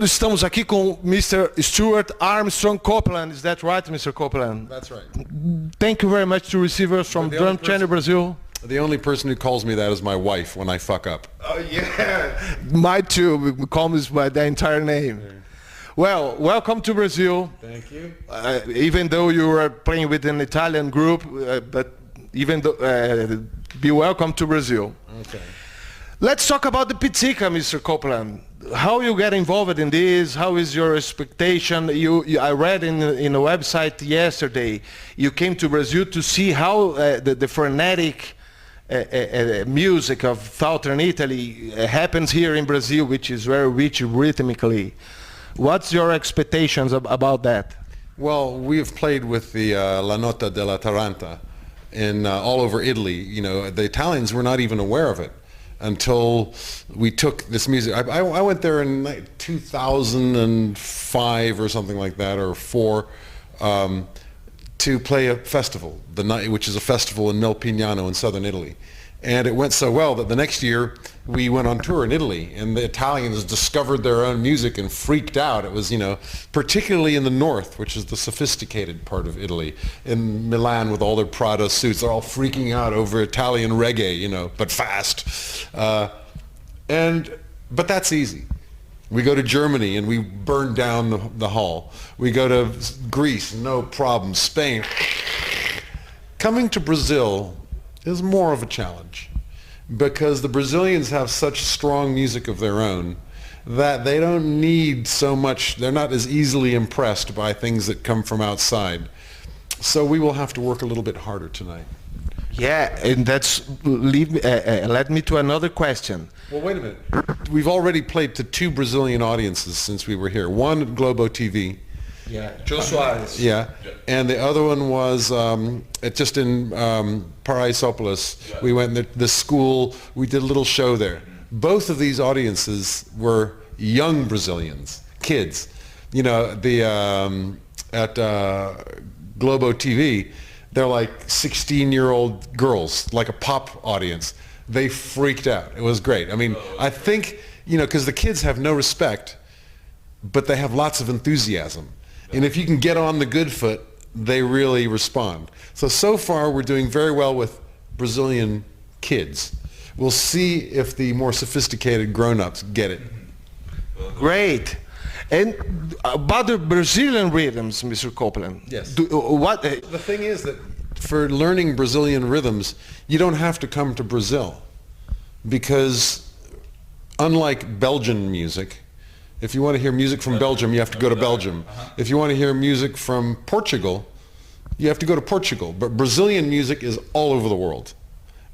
Estamos aqui com Mr. Stewart Armstrong Copeland. Is that right, Mr. Copeland? That's right. Thank you very much to receive us from Drum Channel Brasil. The only person who calls me that is my wife when I fuck up. Oh yeah, mine too. Call me by the entire name. Yeah. Well, welcome to Brazil. Thank you. Even though you are playing with an Italian group, but even though, be welcome to Brazil. Okay. Let's talk about the pizzica, Mr. Copeland. How you get involved in this? How is your expectation? I read in a website yesterday, you came to Brazil to see how the frenetic music of southern Italy happens here in Brazil, which is very rich rhythmically. What's your expectations about that? Well, we've played with the La Notte De La Taranta in all over Italy. You know, the Italians were not even aware of it until we took this music. I went there in 2005 or something like that, or 4, to play a festival, which is a festival in Melpignano in southern Italy. And it went so well that the next year we went on tour in Italy, and the Italians discovered their own music and freaked out. It was, you know, particularly in the north, which is the sophisticated part of Italy, in Milan with all their Prada suits, they're all freaking out over Italian reggae, you know, but fast. But that's easy. We go to Germany and we burn down the hall. We go to Greece, no problem. Spain. Coming to Brazil is more of a challenge because the Brazilians have such strong music of their own that they don't need so much, they're not as easily impressed by things that come from outside. So we will have to work a little bit harder tonight. Yeah, and that's led me to another question. Well, wait a minute. We've already played to 2 Brazilian audiences since we were here. One at Globo TV. Yeah, Joe Soares. Yeah, and the other one was just in Paraisópolis. Yeah. We went to the school, we did a little show there. Both of these audiences were young Brazilians, kids. You know, at Globo TV, they're like 16-year-old girls, like a pop audience. They freaked out. It was great. I mean, I think, you know, because the kids have no respect, but they have lots of enthusiasm. And if you can get on the good foot, they really respond. So far we're doing very well with Brazilian kids. We'll see if the more sophisticated grown-ups get it. Great. And about the Brazilian rhythms, Mr. Copeland. Yes. The thing is that for learning Brazilian rhythms, you don't have to come to Brazil, because unlike Belgian music, if you want to hear music from Belgium, you have to go to Belgium. If you want to hear music from Portugal, you have to go to Portugal. But Brazilian music is all over the world.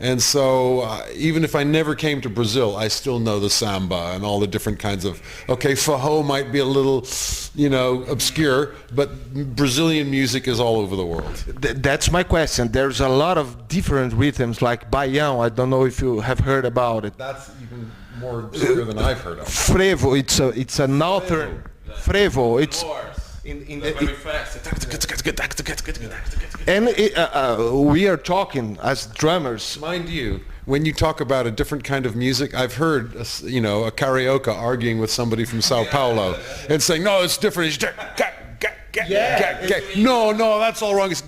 And so even if I never came to Brazil, I still know the samba and all the different kinds of, okay, forró might be a little, you know, obscure, but Brazilian music is all over the world. That's my question. There's a lot of different rhythms, like baião. I don't know if you have heard about it. That's even more obscure than I've heard of. Frevo, it's a northern frevo. It's very fast. And we are talking as drummers. Mind you, when you talk about a different kind of music, I've heard, you know, a carioca arguing with somebody from Sao Paulo and saying, no, it's different. It's no, that's all wrong. It's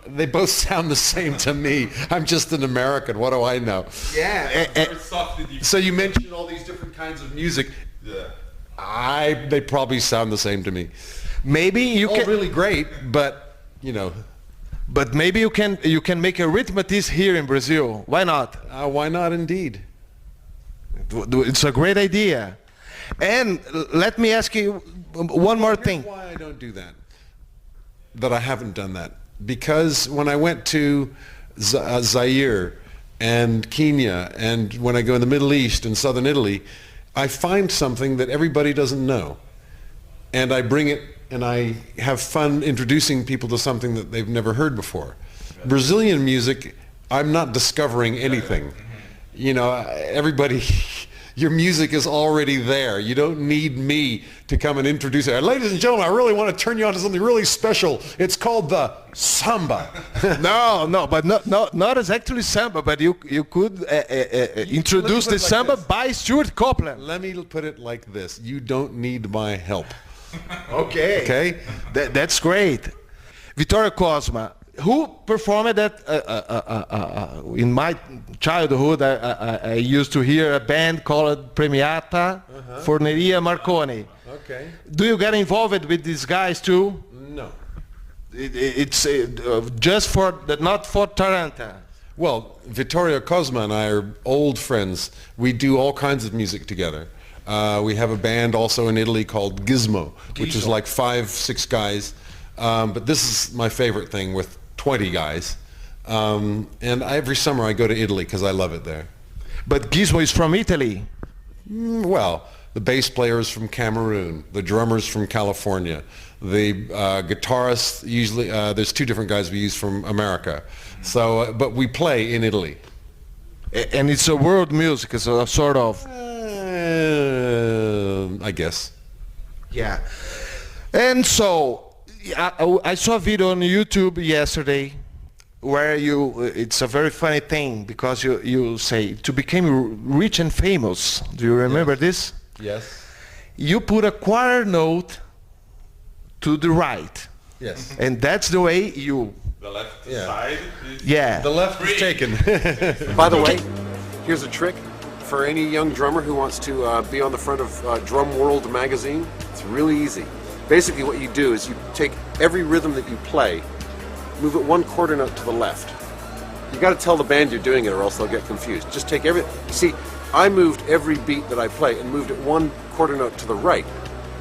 They both sound the same to me. I'm just an American. What do I know? Yeah. So you mentioned all these different kinds of music. Yeah. They probably sound the same to me. Maybe you can. Really great, but you know. But maybe you can make a rhythmatist here in Brazil. Why not? Why not, indeed? It's a great idea. And let me ask you one more thing. Here's why I don't do that. That I haven't done that. Because when I went to Zaire and Kenya, and when I go in the Middle East and southern Italy, I find something that everybody doesn't know. And I bring it, and I have fun introducing people to something that they've never heard before. Brazilian music, I'm not discovering anything. You know, everybody, Your music is already there. You don't need me to come and introduce it. Ladies and gentlemen, I really want to turn you on to something really special. It's called the samba. No, but not as actually samba, but you could introduce the samba this. by Stewart Copeland. Let me put it like this. You don't need my help. Okay. Okay? That's great. Vittorio Cosma, who performed that in my childhood? I used to hear a band called Premiata, Forneria Marconi. Okay. Do you get involved with these guys too? No. It's just for not for Taranta. Well, Vittorio Cosma and I are old friends. We do all kinds of music together. We have a band also in Italy called Gizmo, which is like 5-6 guys. But this is my favorite thing with 20 guys. And every summer I go to Italy because I love it there. But Gizmo is from Italy. Well, the bass player is from Cameroon, the drummer's from California, the guitarist usually, there's 2 different guys we use from America. So, but we play in Italy. And it's a world music, it's a sort of... I guess. Yeah. And so, I saw a video on YouTube yesterday where it's a very funny thing because you say, to become rich and famous. Do you remember this? Yes. You put a quarter note to the right. Yes. And that's the way you... The left Yeah. side is Yeah. The left is taken. By the way, here's a trick for any young drummer who wants to be on the front of Drum World magazine. It's really easy. Basically what you do is you take every rhythm that you play, move it 1 quarter note to the left. You got to tell the band you're doing it or else they'll get confused. Just take every... See, I moved every beat that I play and moved it 1 quarter note to the right,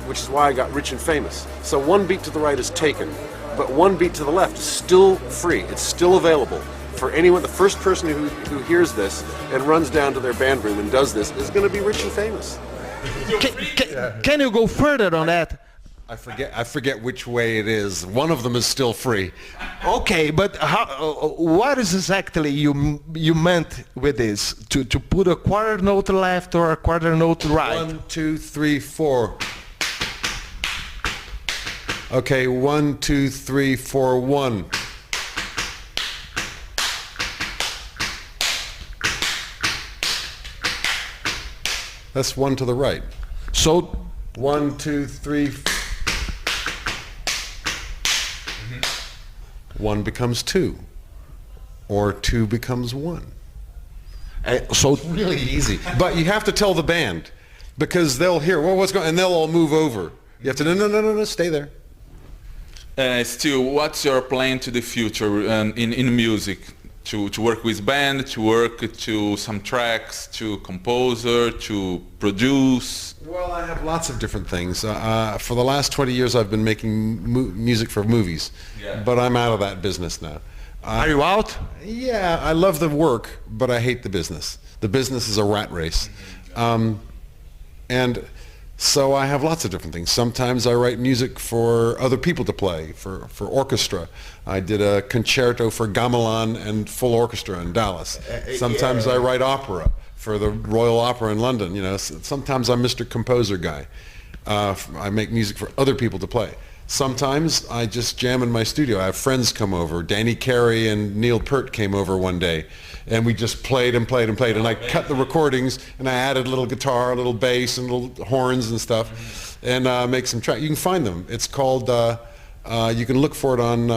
which is why I got rich and famous. So 1 beat to the right is taken, but 1 beat to the left is still free. It's still available for anyone. The first person who hears this and runs down to their band room and does this is going to be rich and famous. Can you go further on that? I forget which way it is. One of them is still free. Okay, but what is exactly you meant with this? To put a quarter note left or a quarter note right? 1, 2, 3, 4. Okay, 1, 2, 3, 4, 1. That's 1 to the right. So 1, 2, 3. 1 becomes 2, or 2 becomes 1. so Really easy. But you have to tell the band, because they'll hear, well, what's going on, and they'll all move over. You have to, no, stay there. Stu, what's your plan to the future in music? To work with band, to work to some tracks, to composer, to produce? Well, I have lots of different things. For the last 20 years, I've been making music for movies, but I'm out of that business now. are you out? Yeah, I love the work, but I hate the business. The business is a rat race. And so I have lots of different things. Sometimes I write music for other people to play, for orchestra. I did a concerto for gamelan and full orchestra in Dallas. Sometimes I write opera for the Royal Opera in London. You know, sometimes I'm Mr. Composer guy. I make music for other people to play. Sometimes I just jam in my studio. I have friends come over. Danny Carey and Neil Peart came over one day, and we just played and played and played. And I cut the recordings, and I added a little guitar, a little bass, and little horns and stuff, and make some tracks. You can find them. It's called. You can look for it on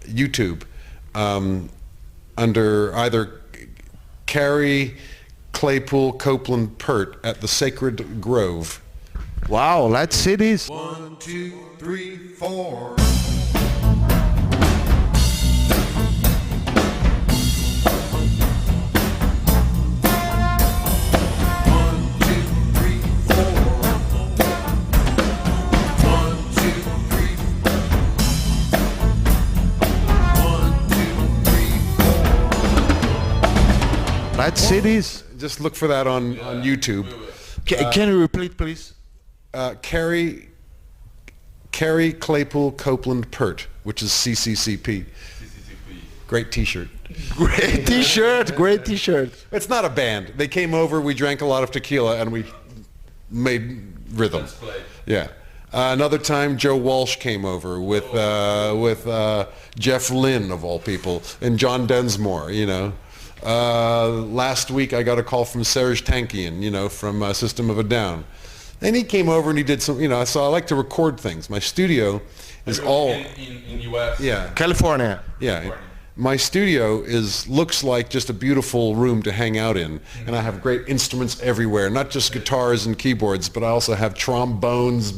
YouTube under either Carey, Claypool, Copeland, Peart at the Sacred Grove. Wow, let's see this. 1, 2, 3, 4. Let's see this. Just look for that on YouTube. Can you repeat, please? Carey, Claypool, Copeland, Peart, which is CCCP. Great T-shirt. Great T-shirt, great T-shirt. It's not a band. They came over, we drank a lot of tequila, and we made rhythm. Yeah. Another time, Joe Walsh came over with Jeff Lynne, of all people, and John Densmore, you know. Last week, I got a call from Serge Tankian, you know, from System of a Down. And he came over and he did some, you know, so I like to record things. My studio is all... In U.S.? Yeah. California. Yeah. My studio looks like just a beautiful room to hang out in, and I have great instruments everywhere, not just guitars and keyboards, but I also have trombones,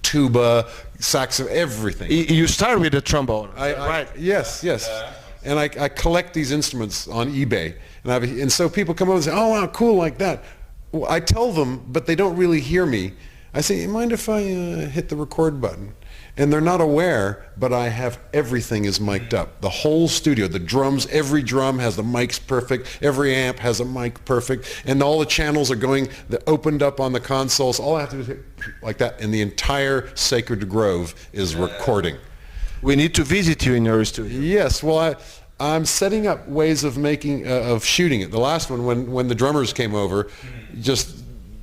tuba, saxophone, everything. You start with the trombone, right? Yes. And I collect these instruments on eBay, and so people come over and say, "Oh wow, cool, like that." Well, I tell them, but they don't really hear me. I say, "You mind if I hit the record button?" And they're not aware, but I have everything is mic'd up. The whole studio, the drums, every drum has the mics perfect, every amp has a mic perfect, and all the channels are opened up on the consoles. All I have to do is hit like that, and the entire Sacred Grove is recording. We need to visit you in your studio. Yes, well, I'm setting up ways of of shooting it. The last one, when the drummers came over, just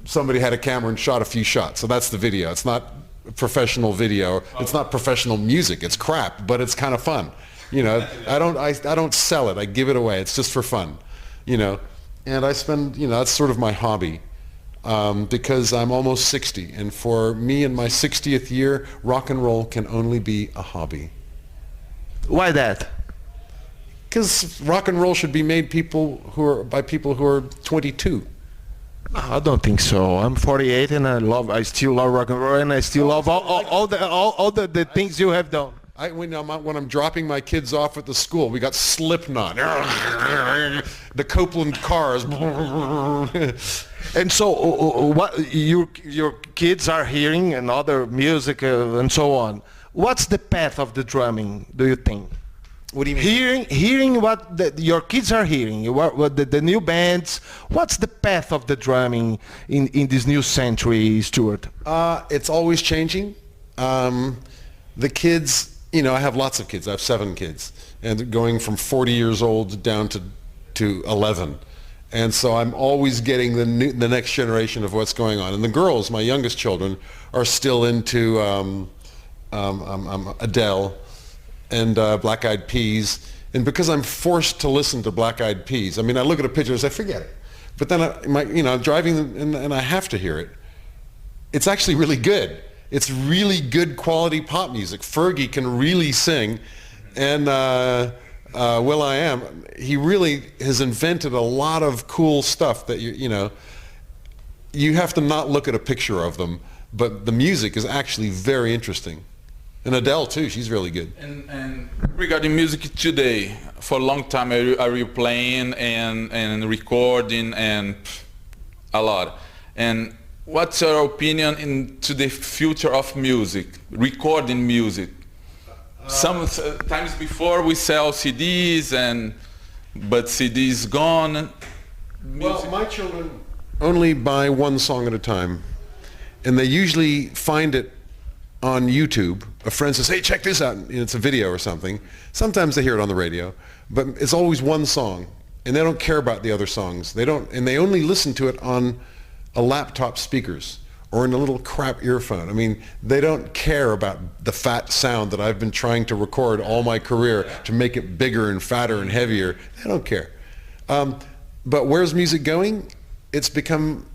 somebody had a camera and shot a few shots. So that's the video. It's not professional video. It's not professional music. It's crap, but it's kind of fun. You know, I don't sell it. I give it away. It's just for fun. You know, and I spend, you know, that's sort of my hobby. Because I'm almost 60, and for me in my 60th year, rock and roll can only be a hobby. Why that? Because rock and roll should be made by people who are 22. I don't think so. I'm 48 and I still love rock and roll, and I still love all the things you have done. When I'm dropping my kids off at the school, we got Slipknot, the Copeland cars. And so what your kids are hearing and other music and so on. What's the path of the drumming, do you think? What do you mean? Hearing what your kids are hearing, what the new bands. What's the path of the drumming in this new century, Stewart? It's always changing. The kids, you know, I have lots of kids. I have 7 kids, and going from 40 years old down to 11. And so I'm always getting the next generation of what's going on. And the girls, my youngest children, are still into Adele and Black Eyed Peas. And because I'm forced to listen to Black Eyed Peas, I mean, I look at a picture and say, forget it. But then I'm driving and I have to hear it. It's actually really good. It's really good quality pop music. Fergie can really sing, and will.i.am, he really has invented a lot of cool stuff that you have to not look at a picture of them, but the music is actually very interesting. And Adele too, she's really good. And regarding music today, for a long time are you playing and recording and a lot? And what's your opinion into the future of music, recording music? Sometimes before we sell CDs, but CDs gone. Well, my children only buy one song at a time, and they usually find it on YouTube. A friend says, "Hey, check this out," and it's a video or something. Sometimes they hear it on the radio, but it's always one song, and they don't care about the other songs. They only listen to it on a laptop speakers or in a little crap earphone. I mean, they don't care about the fat sound that I've been trying to record all my career to make it bigger and fatter and heavier. They don't care. But where's music going? It's become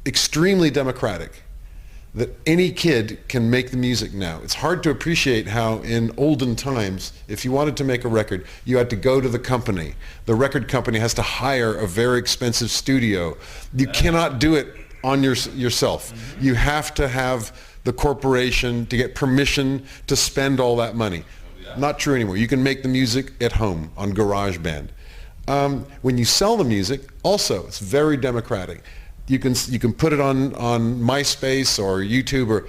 extremely democratic, that any kid can make the music now. It's hard to appreciate how in olden times, if you wanted to make a record, you had to go to the company. The record company has to hire a very expensive studio. You cannot do it on yourself. Mm-hmm. You have to have the corporation to get permission to spend all that money. Not true anymore. You can make the music at home on GarageBand. When you sell the music, also, it's very democratic. You can put it on MySpace or YouTube, or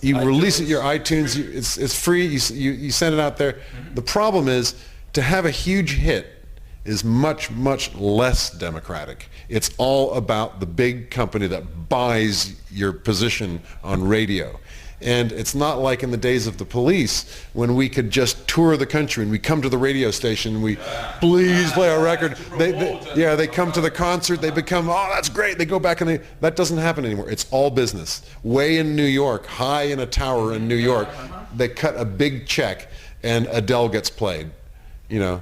you release it your iTunes. It's free. You send it out there. Mm-hmm. The problem is to have a huge hit is much, much less democratic. It's all about the big company that buys your position on radio. And it's not like in the days of the Police when we could just tour the country and we come to the radio station and we, please play our record. They come to the concert, they become, oh, that's great. They go back and that doesn't happen anymore. It's all business. Way in New York, high in a tower in New York, they cut a big check and Adele gets played, you know.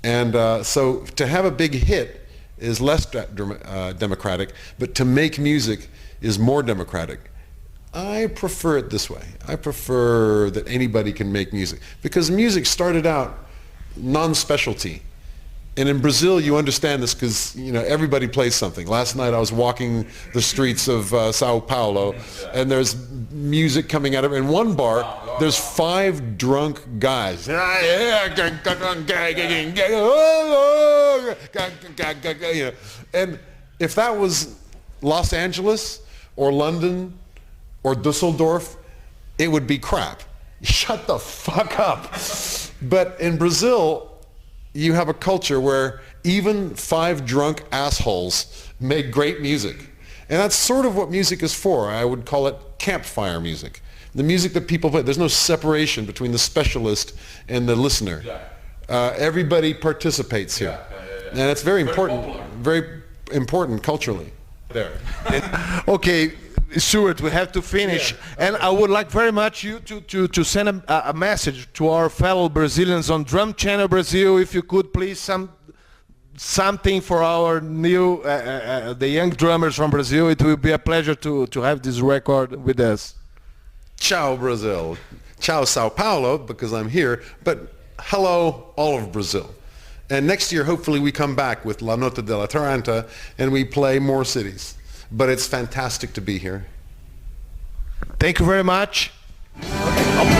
And so to have a big hit is less democratic, but to make music is more democratic. I prefer it this way. I prefer that anybody can make music because music started out non-specialty. And in Brazil, you understand this because, you know, everybody plays something. Last night I was walking the streets of Sao Paulo and there's music coming out of it. In one bar, there's 5 drunk guys. And if that was Los Angeles or London or Dusseldorf, it would be crap. Shut the fuck up. But in Brazil, you have a culture where even 5 drunk assholes make great music. And that's sort of what music is for. I would call it campfire music. The music that people play, there's no separation between the specialist and the listener. Everybody participates here. And it's very important culturally. There. Okay. Stewart, we have to finish, and I would like very much you to send a message to our fellow Brazilians on Drum Channel Brasil. If you could please something for our new the young drummers from Brazil. It will be a pleasure to have this record with us. Ciao Brazil, ciao Sao Paulo because I'm here, but hello all of Brazil. And next year hopefully we come back with La Notte De La Taranta and we play more cities. But it's fantastic to be here. Thank you very much. Okay.